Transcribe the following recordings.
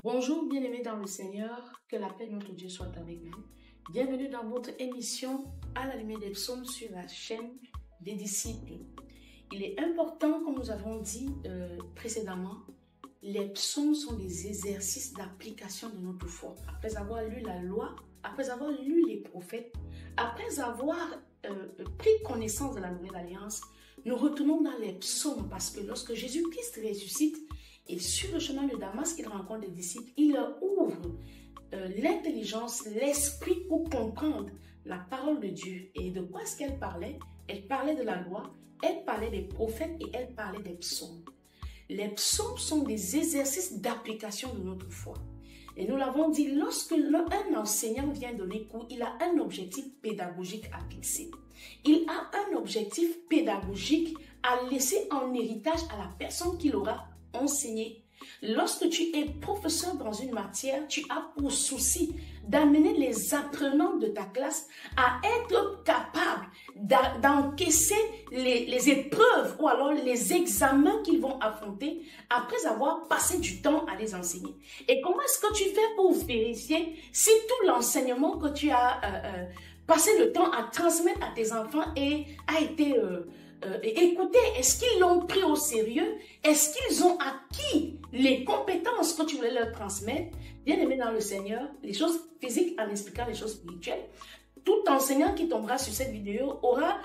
Bonjour bien-aimés dans le Seigneur, que la paix de notre Dieu soit avec vous. Bienvenue dans votre émission à la lumière des psaumes sur la chaîne des disciples. Il est important, comme nous avons dit précédemment, les psaumes sont des exercices d'application de notre foi. Après avoir lu la loi, après avoir lu les prophètes, après avoir pris connaissance de la nouvelle alliance, nous retournons dans les psaumes parce que lorsque Jésus-Christ ressuscite, et sur le chemin de Damas, il rencontre des disciples, il leur ouvre l'intelligence, l'esprit pour comprendre la parole de Dieu. Et de quoi est-ce qu'elle parlait? Elle parlait de la loi, elle parlait des prophètes et elle parlait des psaumes. Les psaumes sont des exercices d'application de notre foi. Et nous l'avons dit, lorsque un enseignant vient donner cours, il a un objectif pédagogique à fixer. Il a un objectif pédagogique à laisser en héritage à la personne qui l'aura enseigner. Lorsque tu es professeur dans une matière, tu as pour souci d'amener les apprenants de ta classe à être capables d'encaisser les épreuves ou alors les examens qu'ils vont affronter après avoir passé du temps à les enseigner. Et comment est-ce que tu fais pour vérifier si tout l'enseignement que tu as passé le temps à transmettre à tes enfants a été écoutez, est-ce qu'ils l'ont pris au sérieux? Est-ce qu'ils ont acquis les compétences que tu voulais leur transmettre? Bien aimé dans le Seigneur, les choses physiques en expliquant les choses spirituelles. Tout enseignant qui tombera sur cette vidéo aura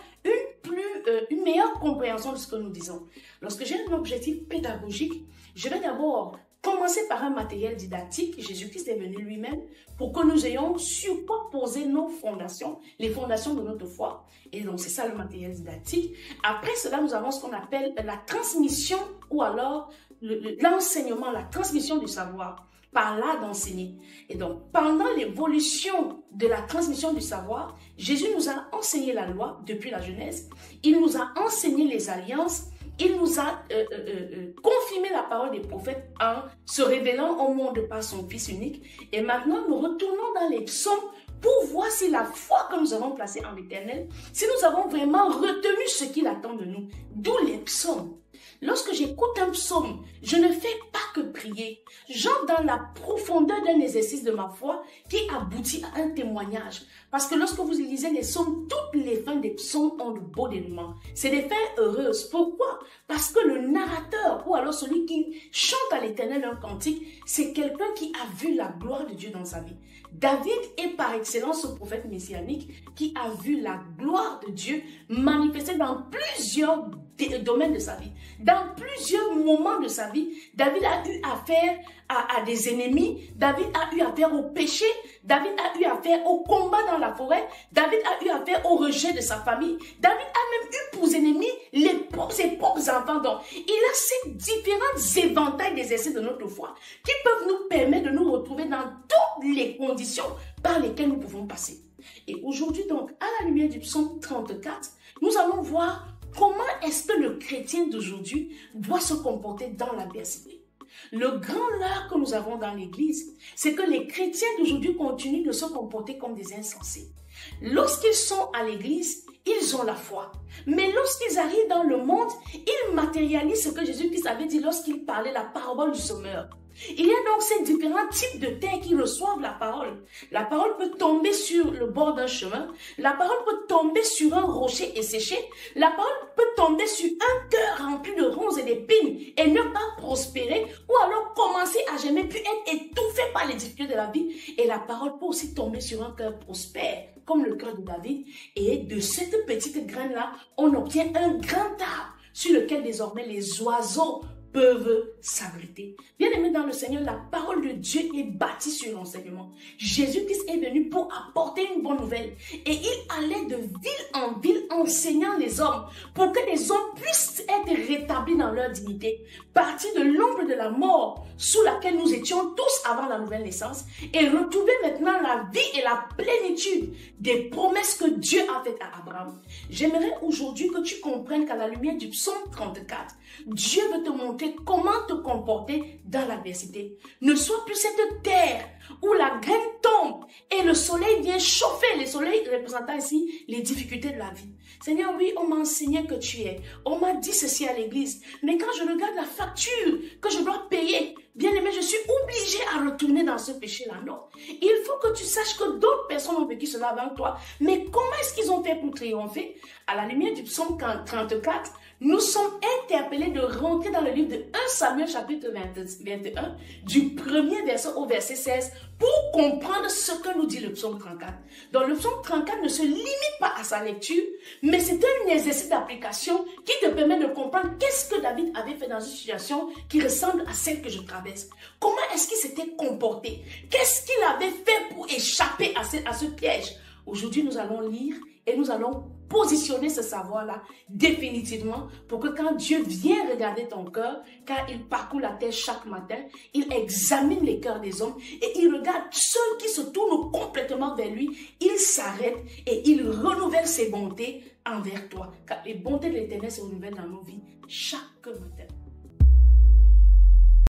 une meilleure compréhension de ce que nous disons. Lorsque j'ai un objectif pédagogique, je vais d'abord commencer par un matériel didactique. Jésus-Christ est venu lui-même pour que nous ayons sur quoi poser nos fondations, les fondations de notre foi. Et donc, c'est ça le matériel didactique. Après cela, nous avons ce qu'on appelle la transmission ou alors l'enseignement, la transmission du savoir, par l'art d'enseigner. Et donc, pendant l'évolution de la transmission du savoir, Jésus nous a enseigné la loi depuis la Genèse. Il nous a enseigné les alliances. Il nous a confirmé la parole des prophètes en se révélant au monde par son Fils unique. Et maintenant, nous retournons dans les psaumes pour voir si la foi que nous avons placée en l'Éternel, si nous avons vraiment retenu ce qu'il attend de nous. D'où les psaumes. Lorsque j'écoute un psaume, je ne fais pas que prier. J'entre dans la profondeur d'un exercice de ma foi qui aboutit à un témoignage. Parce que lorsque vous lisez les psaumes, toutes les fins des psaumes ont de beaux dénouements. C'est des fins heureuses. Pourquoi? Parce que le narrateur, ou alors celui qui chante à l'Éternel un cantique, c'est quelqu'un qui a vu la gloire de Dieu dans sa vie. David est par excellence ce prophète messianique qui a vu la gloire de Dieu manifestée dans plusieurs domaines de sa vie. Dans plusieurs moments de sa vie, David a eu affaire à des ennemis, David a eu affaire au péché, David a eu affaire au combat dans la forêt, David a eu affaire au rejet de sa famille, David a même eu pour ennemis ses propres enfants. Donc, il a ces différents éventails d'exercices de notre foi qui peuvent nous permettre de nous retrouver dans toutes les conditions par lesquelles nous pouvons passer. Et aujourd'hui, donc, à la lumière du psaume 34, nous allons voir comment est-ce que le chrétien d'aujourd'hui doit se comporter dans l'adversité. Le grand leurre que nous avons dans l'église, c'est que les chrétiens d'aujourd'hui continuent de se comporter comme des insensés. Lorsqu'ils sont à l'église, ils ont la foi. Mais lorsqu'ils arrivent dans le monde, ils matérialisent ce que Jésus-Christ avait dit lorsqu'il parlait la parabole du semeur. Il y a donc ces différents types de terres qui reçoivent la parole. La parole peut tomber sur le bord d'un chemin. La parole peut tomber sur un rocher asséché. La parole peut tomber sur un cœur rempli de ronces et d'épines et ne pas prospérer ou alors commencer à jamais puis être étouffé par les difficultés de la vie. Et la parole peut aussi tomber sur un cœur prospère comme le cœur de David. Et de cette petite graine-là, on obtient un grand arbre sur lequel désormais les oiseaux peuvent s'abriter. Bien-aimés dans le Seigneur, la parole de Dieu est bâtie sur l'enseignement. Jésus-Christ est venu pour apporter une bonne nouvelle. Et il allait de ville en ville enseignant les hommes pour que les hommes puissent être rétablis dans leur dignité. Partir de l'ombre de la mort sous laquelle nous étions tous avant la nouvelle naissance et retrouver maintenant la vie et la plénitude des promesses que Dieu a faites à Abraham. J'aimerais aujourd'hui que tu comprennes qu'à la lumière du psaume 34, Dieu veut te montrer montrer comment te comporter dans l'adversité. Ne sois plus cette terre où la graine tombe et le soleil vient chauffer. Le soleil représentant ici les difficultés de la vie. Seigneur, oui, on m'a enseigné que tu es. On m'a dit ceci à l'église. Mais quand je regarde la facture que je dois payer, bien aimé, je suis obligée à retourner dans ce péché-là. Non. Il faut que tu saches que d'autres personnes ont vécu cela avant toi. Mais comment est-ce qu'ils ont fait pour triompher? À la lumière du psaume 34, nous sommes interpellés de rentrer dans le livre de 1 Samuel chapitre 21, du premier verset au verset 16, pour comprendre ce que nous dit le psaume 34. Donc le psaume 34 ne se limite pas à sa lecture, mais c'est un exercice d'application qui te permet de comprendre qu'est-ce que David avait fait dans une situation qui ressemble à celle que je traverse. Comment est-ce qu'il s'était comporté? Qu'est-ce qu'il avait fait pour échapper à ce piège? Aujourd'hui, nous allons lire et nous allons positionner ce savoir-là définitivement pour que quand Dieu vient regarder ton cœur, car il parcourt la terre chaque matin, il examine les cœurs des hommes et il regarde ceux qui se tournent complètement vers lui, il s'arrête et il renouvelle ses bontés envers toi. Car les bontés de l'Éternel se renouvellent dans nos vies chaque matin.